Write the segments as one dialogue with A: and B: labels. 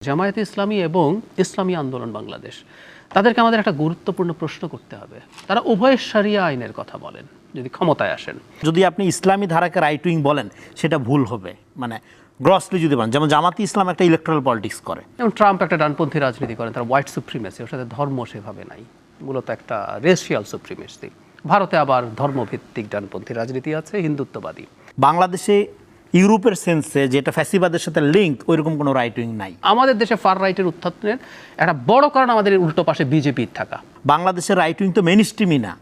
A: জামায়াতে ইসলামী এবং ইসলামী আন্দোলন বাংলাদেশ তাদেরকে আমাদের একটা গুরুত্বপূর্ণ প্রশ্ন করতে হবে। তারা উভয় শরিয়া আইনের কথা বলেন যদি ক্ষমতায় আসেন।
B: যদি আপনি ইসলামী ধারাকে রাইট উইং বলেন সেটা ভুল হবে, মানে গ্রসলি যদি বলেন। যেমন জামাতি ইসলাম একটা ইলেকট্রাল পলিটিক্স করে,
A: যেমন ট্রাম্প একটা ডানপন্থী রাজনীতি করেন, তার হোয়াইট সুপ্রিমেসি, ওর সাথে ধর্ম সেভাবে নাই, মূলত একটা রেশিয়াল সুপ্রিমেসি। ভারতে আবার ধর্মভিত্তিক ডানপন্থী রাজনীতি আছে, হিন্দুত্ববাদী।
B: বাংলাদেশে ইউরোপের সেন্সে যেটা ফ্যাসিবাদের সাথে লিঙ্ক, ওইরকম কোনো রাইট উইং নাই।
A: আমাদের দেশে ফার রাইটের উত্থানের একটা বড় কারণ আমাদের উল্টো পাশে বিজেপির থাকা।
B: বাংলাদেশের রাইট উইং তো মেইন স্ট্রিমই না,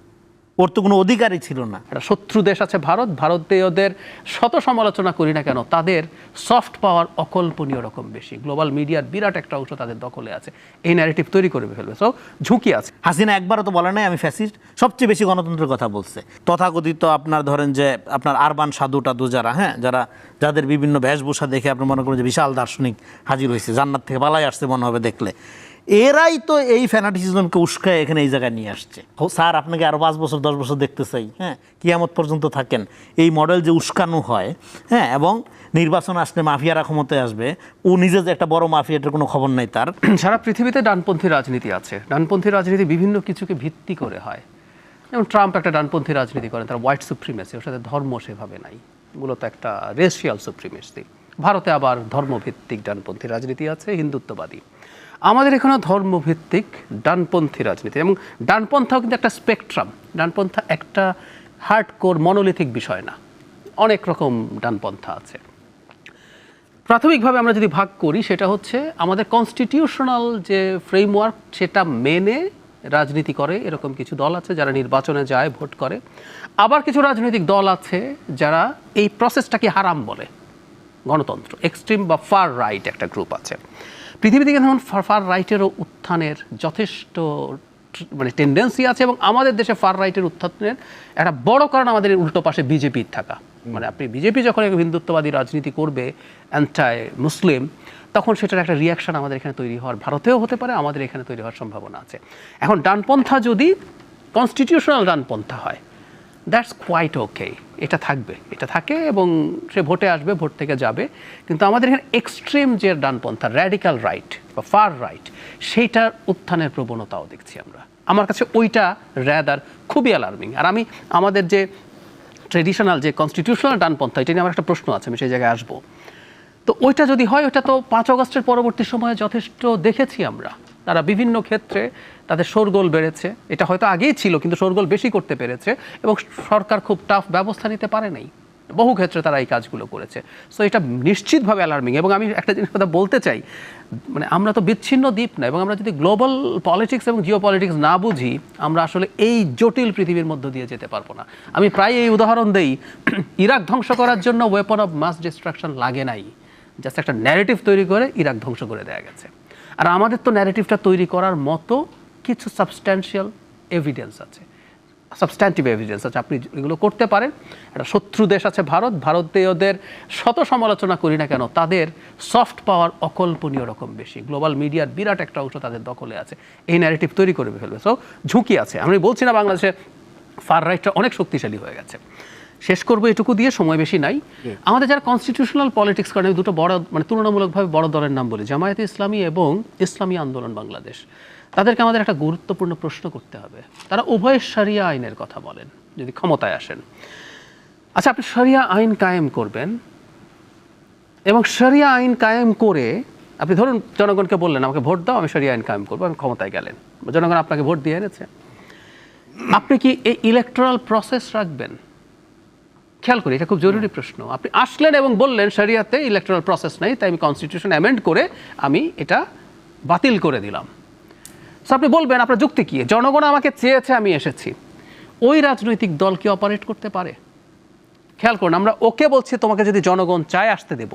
B: ওর তো কোনো অধিকারই ছিল না।
A: একটা শত্রু দেশ আছে ভারত, ভারতীয়দের শত সমালোচনা করি না কেন, তাদের সফট পাওয়ার অকল্পনীয় রকম বেশি। গ্লোবাল মিডিয়ার বিরাট একটা অংশ তাদের দখলে আছে, এই ন্যারেটিভ তৈরি করে ফেলবে। সো ঝুঁকি আছে।
B: হাসিনা একবারও তো বলে নাই আমি ফ্যাসিস্ট, সবচেয়ে বেশি গণতন্ত্রের কথা বলছে। তথাকথিত আপনার ধরেন যে আপনার আরবান সাধু টাধু যারা, যাদের বিভিন্ন বেশভূষা দেখে আপনি মনে করেন যে বিশাল দার্শনিক হাজির হয়েছে, জান্নাত থেকে পালাই আসছে মনে হবে দেখলে, এরাই তো এই ফ্যানাটিসিজমকে উস্কায় এখানে এই জায়গায় নিয়ে আসছে। স্যার আপনাকে আরো 5 বছর 10 বছর দেখতে চাই, কিয়ামত পর্যন্ত থাকেন, এই মডেল যে উস্কানো হয়, এবং নির্বাচন আসলে মাফিয়ারা ক্ষমতায় আসবে, ও নিজে যে একটা বড় মাফিয়া, এটার কোনো খবর নাই তার।
A: সারা পৃথিবীতে ডানপন্থী রাজনীতি আছে, ডানপন্থী রাজনীতি বিভিন্ন কিছুকে ভিত্তি করে হয়। যেমন ট্রাম্প একটা ডানপন্থী রাজনীতি করেন, তার হোয়াইট সুপ্রিমেসি, ওর সাথে ধর্ম সেভাবে নাই, মূলত একটা রেশিয়াল সুপ্রিমেসি। ভারতে আবার ধর্মভিত্তিক ডানপন্থী রাজনীতি আছে, হিন্দুত্ববাদী। আমাদের এখানে ধর্মভিত্তিক ডানপন্থী রাজনীতি, এবং ডানপন্থাও কিন্তু একটা স্পেকট্রাম। ডানপন্থা একটা হার্ডকোর মনোলিথিক বিষয় না, অনেক রকম ডানপন্থা আছে। প্রাথমিকভাবে আমরা যদি ভাগ করি, সেটা হচ্ছে আমাদের কনস্টিটিউশনাল যে ফ্রেমওয়ার্ক, সেটা মেনে রাজনীতি করে এরকম কিছু দল আছে যারা নির্বাচনে যায়, ভোট করে। আবার কিছু রাজনৈতিক দল আছে যারা এই প্রসেসটাকে হারাম বলে, গণতন্ত্র। এক্সট্রিম বা ফার রাইট একটা গ্রুপ আছে পৃথিবীতে, যেমন ফার রাইটেরও উত্থানের যথেষ্ট টেন্ডেন্সি আছে, এবং আমাদের দেশে ফার রাইটের উত্থানের একটা বড় কারণ আমাদের উল্টো পাশে বিজেপির থাকা। মানে আপনি বিজেপি যখন হিন্দুত্ববাদী রাজনীতি করবে, অ্যান্টাই মুসলিম, তখন সেটার একটা রিয়াকশন আমাদের এখানে তৈরি হওয়ার, ভারতেও হতে পারে, আমাদের এখানে তৈরি হওয়ার সম্ভাবনা আছে। এখন ডানপন্থা যদি কনস্টিটিউশনাল ডানপন্থা হয়, দ্যাটস কোয়াইট ওকে, এটা থাকবে, এটা থাকে, এবং সে ভোটে আসবে, ভোট থেকে যাবে। কিন্তু আমাদের এখানে এক্সট্রিম যে ডানপন্থা, র্যাডিক্যাল রাইট বা ফার রাইট, সেইটার উত্থানের প্রবণতাও দেখছি আমরা। আমার কাছে ওইটা র্যাদার খুবই অ্যালার্মিং। আর আমি আমাদের যে ট্রেডিশনাল যে কনস্টিটিউশনাল ডানপন্থা, এটা নিয়ে আমার একটা প্রশ্ন আছে, আমি সেই জায়গায় আসবো। তো ওইটা যদি হয়, ওইটা তো 5 আগস্টের পরবর্তী সময়ে যথেষ্ট দেখেছি আমরা। তারা বিভিন্ন ক্ষেত্রে তাদের শোরগোল বেড়েছে, এটা হয়তো আগেই ছিল, কিন্তু শোরগোল বেশি করতে পেরেছে, এবং সরকার খুব টাফ ব্যবস্থা নিতে পারে নাই। বহু ক্ষেত্রে তারা এই কাজগুলো করেছে। সো এটা নিশ্চিতভাবে অ্যালার্মিং। এবং আমি একটা জিনিস কথা বলতে চাই, মানে আমরা তো বিচ্ছিন্ন দ্বীপ না, এবং আমরা যদি গ্লোবাল পলিটিক্স এবং জিও পলিটিক্স না বুঝি, আমরা আসলে এই জটিল পৃথিবীর মধ্য দিয়ে যেতে পারবো না। আমি প্রায় এই উদাহরণ দেই, ইরাক ধ্বংস করার জন্য ওয়েপন অফ মাস ডিস্ট্রাকশন লাগে নাই, জাস্ট একটা ন্যারেটিভ তৈরি করে ইরাক ধ্বংস করে দেওয়া গেছে। আর আমাদের তো ন্যারেটিভটা তৈরি করার মতো কিছু সাবস্ট্যান্সিয়াল এভিডেন্স আছে, সাবস্ট্যান্টিভ এভিডেন্স আছে, আপনি এগুলো করতে পারেন। একটা শত্রু দেশ আছে ভারত, ভারতীয়দের শত সমালোচনা করি না কেন, তাদের সফট পাওয়ার অকল্পনীয় রকম বেশি। গ্লোবাল মিডিয়ার বিরাট একটা অংশ তাদের দখলে আছে, এই ন্যারেটিভ তৈরি করে ফেলবে। সো ঝুঁকি আছে। আমি বলছি না বাংলাদেশে ফার রাইটটা অনেক শক্তিশালী হয়ে গেছে। শেষ করবো এটুকু দিয়ে, সময় বেশি নাই। আমাদের যারা কনস্টিটিউশনাল পলিটিক্স করেন, দুটো বড়, মানে তুলনামূলকভাবে বড় দলের নাম বলি, জামায়াতে ইসলামী এবং ইসলামী আন্দোলন বাংলাদেশ, তাদেরকে আমাদের একটা গুরুত্বপূর্ণ প্রশ্ন করতে হবে। তারা উভয় শরিয়া আইনের কথা বলেন যদি ক্ষমতায় আসেন। আচ্ছা, আপনি শরিয়া আইন কায়েম করবেন, এবং শরিয়া আইন কায়েম করে আপনি ধরুন জনগণকে বললেন আমাকে ভোট দাও, আমি শরিয়া আইন কায়েম করবো, আমি ক্ষমতায় গেলেন, জনগণ আপনাকে ভোট দিয়ে এনেছে, আপনি কি এই ইলেকটোরাল প্রসেস রাখবেন? খেয়াল করি, এটা খুব জরুরি প্রশ্ন। আপনি আসলেন এবং বললেন শরিয়াতে ইলেকটোরাল প্রসেস নেই, তাই আমি কনস্টিটিউশন অ্যামেন্ড করে আমি এটা বাতিল করে দিলাম। সো আপনি বলবেন আপনার যুক্তি কি? জনগণ আমাকে চেয়েছে, আমি এসেছি। ওই রাজনৈতিক দল কি অপারেট করতে পারে? খেয়াল করুন, আমরা ওকে বলছি তোমাকে যদি জনগণ চায় আসতে দেব,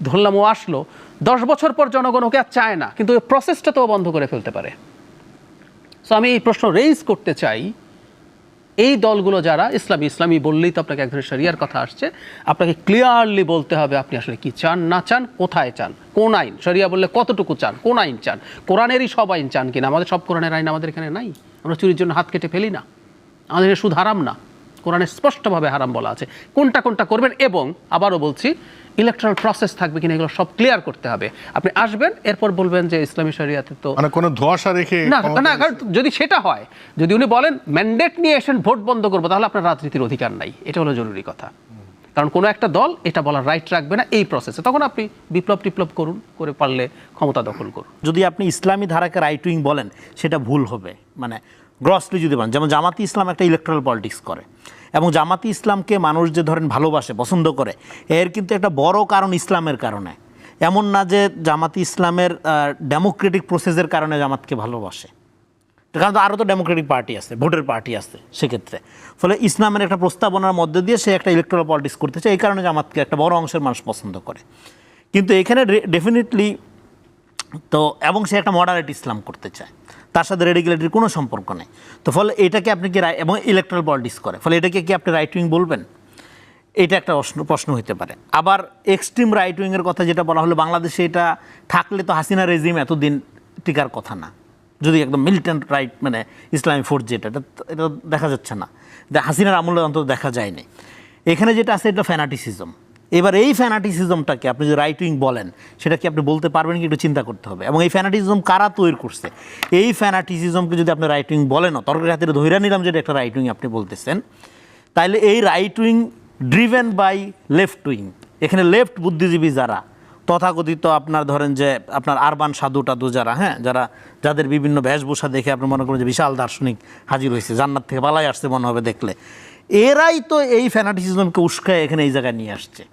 A: ধরলাম ও আসলো, 10 বছর পর জনগণ ওকে আর চায় না, কিন্তু ওই প্রসেসটা তো বন্ধ করে ফেলতে পারে। সো আমি এই প্রশ্ন রেইজ করতে চাই, এই দলগুলো যারা ইসলামী বললেই তো আপনাকে এক ধরনের শরিয়ার কথা আসছে, আপনাকে ক্লিয়ারলি বলতে হবে আপনি আসলে কি চান না চান, কোথায় চান, কোন আইন, শরিয়া বললে কতটুকু চান, কোন আইন চান, কোরআনেরই সব আইন চান কিনা। আমাদের সব কোরআনের আইন আমাদের এখানে নাই, আমরা চুরির জন্য হাত কেটে ফেলি না, আমাদের সুদ হারাম না, কোরআনে স্পষ্টভাবে হারাম বলা আছে কোনটা কোনটা করবেন, এবং আবারও বলছি ইলেকট্রাল প্রসেস থাকবে কিনা এগুলো সব ক্লিয়ার করতে হবে। আপনি আসবেন, এরপর বলবেন যে ইসলামী শরিয়াতে তো
C: মানে কোনো ধোঁয়াশা রেখে
A: না না, কারণ যদি সেটা হয়, যদি উনি বলেন ম্যান্ডেট নিয়ে এসেন ভোট বন্ধ করবো, তাহলে আপনার রাজনীতির অধিকার নাই, এটা হলো জরুরি কথা। কারণ কোনো একটা দল এটা বলার রাইট রাখবে না এই প্রসেসে, তখন আপনি বিপ্লব টিপ্লব করুন, করে পারলে ক্ষমতা দখল করুন।
B: যদি আপনি ইসলামী ধারাকে রাইট উইং বলেন সেটা ভুল হবে, মানে গ্রসলি যদি বলেন। যেমন জামাতি ইসলাম একটা ইলেকট্রাল পলিটিক্স করে, এবং জামাতি ইসলামকে মানুষ যে ধরেন ভালোবাসে, পছন্দ করে, এর কিন্তু একটা বড় কারণ ইসলামের কারণে। এমন না যে জামাতি ইসলামের ডেমোক্রেটিক প্রসেসের কারণে জামাতকে ভালোবাসে, কারণ তো আরও তো ডেমোক্রেটিক পার্টি আছে, ভোটের পার্টি আছে সেক্ষেত্রে। ফলে ইসলামের একটা প্রস্তাবনার মধ্যে দিয়ে সে একটা ইলেকট্রাল পলিটিক্স করতে চায়, এই কারণে জামাতকে একটা বড় অংশের মানুষ পছন্দ করে। কিন্তু এখানে ডেফিনেটলি তো, এবং সে একটা মডারেট ইসলাম করতে চায়, তার সাথে রেডিকুলেটির কোনো সম্পর্ক নেই। তো ফলে এটাকে আপনি কি এবং ইলেকট্রাল পলিটিক্স করে, ফলে এটাকে কি আপনি রাইট উইং বলবেন? এটা একটা প্রশ্ন হতে পারে। আবার এক্সট্রিম রাইট উইংয়ের কথা যেটা বলা হলো, বাংলাদেশে এটা থাকলে তো হাসিনা রেজিম এতদিন টিকার কথা না। যদি একদম মিলিটেন্ট রাইট মানে ইসলামী ফোর্স যেটা, এটা দেখা যাচ্ছে না, হাসিনার আমলে অন্তত দেখা যায়নি। এখানে যেটা আছে এটা ফ্যানাটিসিজম। এবার এই ফ্যানাটিসিজমটাকে আপনি যে রাইট উইং বলেন, সেটা কি আপনি বলতে পারবেন কি, একটু চিন্তা করতে হবে। এবং এই ফ্যানাটিসিজম কারা তৈরি করছে? এই ফ্যানাটিসিজমকে যদি আপনি রাইট উইং বলেনও, তর্কের খাতিরে ধৈর্য নিলাম যেটা একটা রাইট উইং আপনি বলতেছেন, তাইলে এই right wing driven by left wing. এখানে লেফট বুদ্ধিজীবী যারা তথাকথিত আপনার ধরেন যে আপনার আরবান সাধু টাধু যারা, হ্যাঁ, যাদের বিভিন্ন বেশভূষা দেখে আপনি মনে করেন যে বিশাল দার্শনিক হাজির হয়েছে, জান্নাত থেকে পালাই আসছে মনে হবে দেখলে, এরাই তো এই ফ্যানাটিসিজমকে উস্কায় এখানে এই জায়গায় নিয়ে আসছে।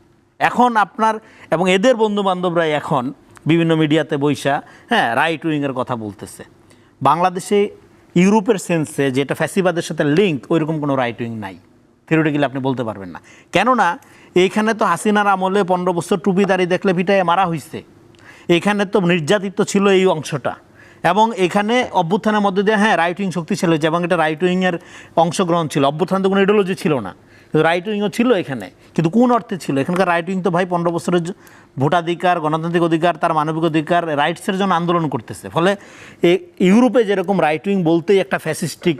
B: এখন আপনার এবং এদের বন্ধু বান্ধবরাই এখন বিভিন্ন মিডিয়াতে বইসা, হ্যাঁ, রাইট উইংয়ের কথা বলতেছে। বাংলাদেশে ইউরোপের সেন্সে যেটা ফ্যাসিবাদের সাথে লিঙ্ক, ওইরকম কোনো রাইট উইং নাই, থিওরিটিক্যালি আপনি বলতে পারবেন না। কেননা এইখানে তো হাসিনার আমলে 15 বছর টুপিদারি দেখলে পিটায় মারা হয়েছে, এখানে তো নির্যাতিত ছিল এই অংশটা, এবং এখানে অভ্যুত্থানের মধ্যে দিয়ে হ্যাঁ রাইট উইং শক্তিশালী হয়েছে, এবং এটা রাইট উইংয়ের অংশগ্রহণ ছিল। অভ্যুত্থান তো কোনো ইডিওলজি ছিল না, কিন্তু রাইট উইংও ছিল এখানে। কিন্তু কোন অর্থে ছিল? এখানকার রাইট উইং তো ভাই 15 বছরের ভোটাধিকার, গণতান্ত্রিক অধিকার, তার মানবিক অধিকার, রাইটসের জন্য আন্দোলন করতেছে। ফলে ইউরোপে যেরকম রাইট উইং বলতেই একটা ফ্যাসিস্টিক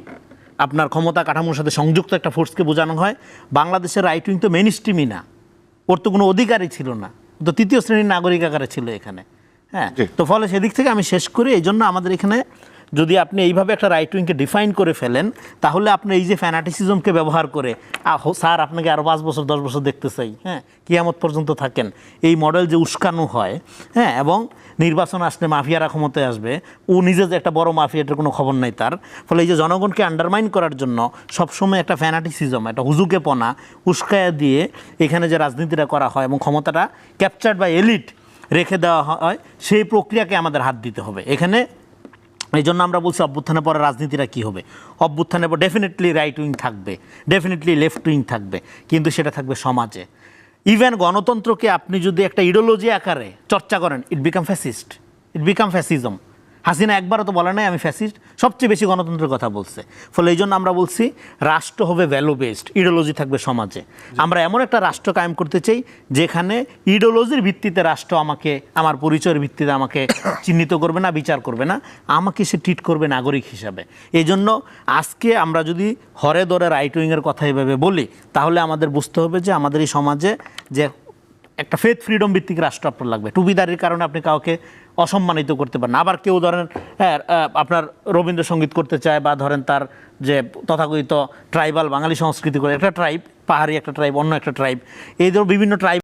B: আপনার ক্ষমতা কাঠামোর সাথে সংযুক্ত একটা ফোর্সকে বোঝানো হয়, বাংলাদেশের রাইট উইং তো মেইন স্ট্রিমই না, ওর তো কোনো অধিকারই ছিল না, তো তৃতীয় শ্রেণীর নাগরিক আকারে ছিল এখানে, হ্যাঁ। তো ফলে সেদিক থেকে আমি শেষ করি, এই জন্য আমাদের এখানে যদি আপনি এইভাবে একটা রাইট উইংকে ডিফাইন করে ফেলেন, তাহলে আপনি এই যে ফ্যানাটিসিজমকে ব্যবহার করে স্যার আপনাকে আরও 5 বছর 10 বছর দেখতে চাই, হ্যাঁ, কিয়ামত পর্যন্ত থাকেন, এই মডেল যে উস্কানো হয়, হ্যাঁ, এবং নির্বাচন আসলে মাফিয়ারা ক্ষমতায় আসবে, ও নিজে যে একটা বড় মাফিয়া, এটার কোনো খবর নেই তার। ফলে এই যে জনগণকে আন্ডারমাইন করার জন্য সবসময় একটা ফ্যানাটিসিজম, একটা হুজুকেপনা উস্কায়া দিয়ে এখানে যে রাজনীতিটা করা হয় এবং ক্ষমতাটা ক্যাপচার্ড বাই এলিট রেখে দেওয়া হয়, সেই প্রক্রিয়াকে আমাদের হাত দিতে হবে এখানে। এই জন্য আমরা বলছি অভ্যুত্থানের পরে রাজনীতিটা কী হবে। অভ্যুত্থানের পর ডেফিনেটলি রাইট উইং থাকবে, ডেফিনেটলি লেফট উইং থাকবে, কিন্তু সেটা থাকবে সমাজে। ইভেন গণতন্ত্রকে আপনি যদি একটা ইডিওলজি আকারে চর্চা করেন, ইট বিকাম ফ্যাসিস্ট, ইট বিকাম ফ্যাসিজম। হাসিনা একবারও তো বলে নাই আমি ফ্যাসিস্ট, সবচেয়ে বেশি গণতন্ত্রের কথা বলছে। ফলে এই জন্য আমরা বলছি রাষ্ট্র হবে ভ্যালু বেসড, ইডিওলজি থাকবে সমাজে। আমরা এমন একটা রাষ্ট্র কায়েম করতে চাই যেখানে ইডিওলজির ভিত্তিতে রাষ্ট্র আমাকে, আমার পরিচয়ের ভিত্তিতে আমাকে চিহ্নিত করবে না, বিচার করবে না, আমাকে সে ট্রিট করবে নাগরিক হিসাবে। এই জন্য আজকে আমরা যদি হরে দরে রাইট উইংয়ের কথা এভাবে বলি, তাহলে আমাদের বুঝতে হবে যে আমাদের এই সমাজে যে একটা ফেথ ফ্রিডম ভিত্তিক রাষ্ট্র আপনার লাগবে। টুপিদারির কারণে আপনি কাউকে অসম্মানিত করতে পারেন। আবার কেউ ধরেন হ্যাঁ আপনার রবীন্দ্রসঙ্গীত করতে চায়, বা ধরেন তার যে তথাকথিত ট্রাইবাল বাঙালি সংস্কৃতি করে, একটা ট্রাইব, পাহাড়ি একটা ট্রাইব, অন্য একটা ট্রাইব, এই ধরো বিভিন্ন ট্রাইব